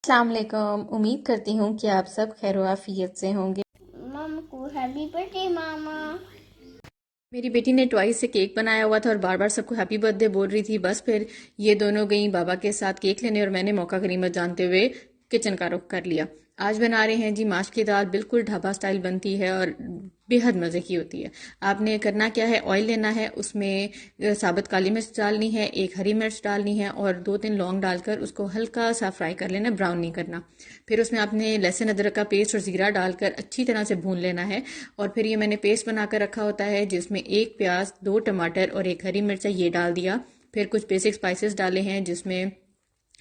अस्सलाम वालेकुम। उम्मीद करती हूँ कि आप सब खैर-ओ-आफियत से होंगे। मम को हैप्पी बर्थडे मामा। मेरी बेटी ने ट्वाइस से केक बनाया हुआ था और बार बार सबको हैप्पी बर्थडे बोल रही थी। बस फिर ये दोनों गई बाबा के साथ केक लेने और मैंने मौका गनीमत जानते हुए किचन का रुख कर लिया। आज बना रहे हैं जी माश की दाल। बिल्कुल ढाबा स्टाइल बनती है और बेहद मज़े की होती है। आपने करना क्या है, ऑयल लेना है, उसमें साबुत काली मिर्च डालनी है, एक हरी मिर्च डालनी है और 2-3 लौंग डालकर उसको हल्का सा फ्राई कर लेना, ब्राउन नहीं करना। फिर उसमें आपने लहसुन अदरक का पेस्ट और ज़ीरा डालकर अच्छी तरह से भून लेना है। और फिर ये मैंने पेस्ट बनाकर रखा होता है जिसमें एक प्याज, 2 टमाटर और एक हरी मिर्च ये डाल दिया। फिर कुछ बेसिक स्पाइसेस डाले हैं जिसमें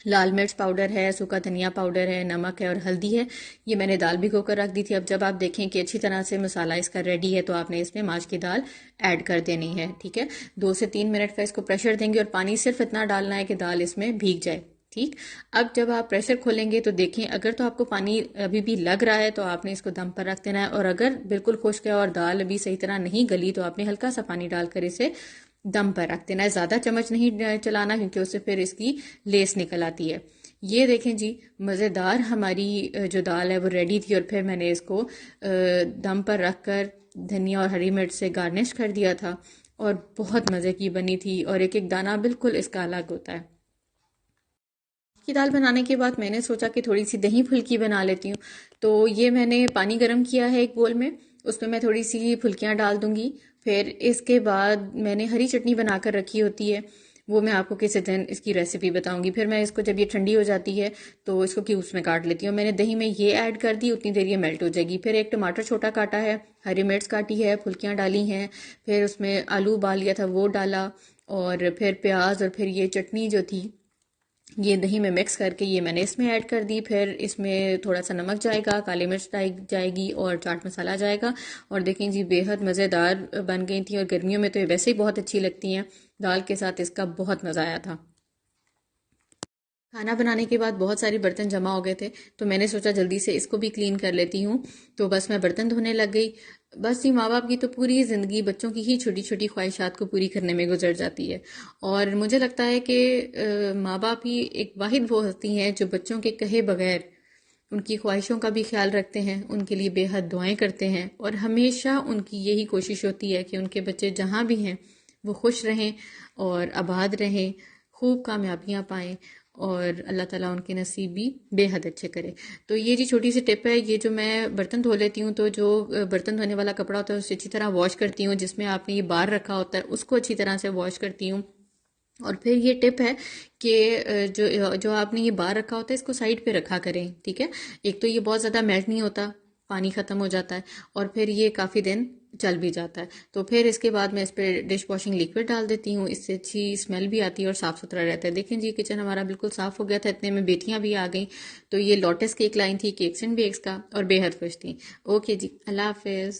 लाल मिर्च पाउडर है, सूखा धनिया पाउडर है, नमक है और हल्दी है। ये मैंने दाल भिगो कर रख दी थी। अब जब आप देखें कि अच्छी तरह से मसाला इसका रेडी है तो आपने इसमें माश की दाल ऐड कर देनी है। ठीक है, 2 से 3 मिनट का इसको प्रेशर देंगे और पानी सिर्फ इतना डालना है कि दाल इसमें भीग जाए। ठीक, अब जब आप प्रेशर खोलेंगे तो देखें, अगर तो आपको पानी अभी भी लग रहा है तो आपने इसको दम पर रख देना है, और अगर बिल्कुल खुश्क है और दाल अभी सही तरह नहीं गली तो आपने हल्का सा पानी डालकर इसे दम पर रख देना है। ज़्यादा चम्मच नहीं चलाना क्योंकि उससे फिर इसकी लेस निकल आती है। ये देखें जी, मज़ेदार हमारी जो दाल है वो रेडी थी और फिर मैंने इसको दम पर रख कर धनिया और हरी मिर्च से गार्निश कर दिया था और बहुत मज़े की बनी थी और एक एक दाना बिल्कुल इसका अलग होता है। की दाल बनाने के बाद मैंने सोचा कि थोड़ी सी दही फुल्की बना लेती हूँ। तो ये मैंने पानी गर्म किया है एक बोल में, उसमें मैं थोड़ी सी फुल्कियाँ डाल दूंगी। फिर इसके बाद मैंने हरी चटनी बनाकर रखी होती है, वो मैं आपको किसी दिन इसकी रेसिपी बताऊंगी। फिर मैं इसको जब ये ठंडी हो जाती है तो इसको क्यूब्स में काट लेती हूँ। मैंने दही में ये ऐड कर दी, उतनी देर ये मेल्ट हो जाएगी। फिर एक टमाटर छोटा काटा है, हरी मिर्च काटी है, फुल्कियाँ डाली हैं, फिर उसमें आलू उबाल लिया था वो डाला, और फिर प्याज और फिर ये चटनी जो थी ये दही में मिक्स करके ये मैंने इसमें ऐड कर दी। फिर इसमें थोड़ा सा नमक जाएगा, काली मिर्च जाएगी और चाट मसाला जाएगा। और देखें जी, बेहद मज़ेदार बन गई थी और गर्मियों में तो ये वैसे ही बहुत अच्छी लगती हैं। दाल के साथ इसका बहुत मज़ा आया था। खाना बनाने के बाद बहुत सारे बर्तन जमा हो गए थे तो मैंने सोचा जल्दी से इसको भी क्लीन कर लेती हूँ। तो बस मैं बर्तन धोने लग गई। बस ये माँ बाप की तो पूरी ज़िंदगी बच्चों की ही छोटी छोटी ख्वाहिशात को पूरी करने में गुजर जाती है। और मुझे लगता है कि माँ बाप ही एक वाहिद वो होती हैं जो बच्चों के कहे बगैर उनकी ख्वाहिशों का भी ख्याल रखते हैं, उनके लिए बेहद दुआएं करते हैं और हमेशा उनकी यही कोशिश होती है कि उनके बच्चे जहाँ भी हैं वो खुश रहें और आबाद रहें, खूब कामयाबियाँ पाएँ और अल्लाह ताला उनके नसीब भी बेहद अच्छे करे। तो ये जी छोटी सी टिप है। ये जो मैं बर्तन धो लेती हूँ तो जो बर्तन धोने वाला कपड़ा होता है उसे अच्छी तरह वॉश करती हूँ, जिसमें आपने ये बार रखा होता है उसको अच्छी तरह से वॉश करती हूँ। और फिर ये टिप है कि जो जो आपने ये बार रखा होता है इसको साइड पे रखा करें। ठीक है, एक तो ये बहुत ज़्यादा मेल्ट नहीं होता, पानी ख़त्म हो जाता है, और फिर ये काफ़ी दिन चल भी जाता है। तो फिर इसके बाद मैं इस पर डिश वॉशिंग लिक्विड डाल देती हूँ, इससे अच्छी स्मेल भी आती है और साफ़ सुथरा रहता है। देखें जी, किचन हमारा बिल्कुल साफ़ हो गया था, इतने में बेटियाँ भी आ गई। तो ये लोटस केक लाई थी, केक्स एंड बेक्स का, और बेहद खुश थी। ओके जी, अल्लाह हाफिज़।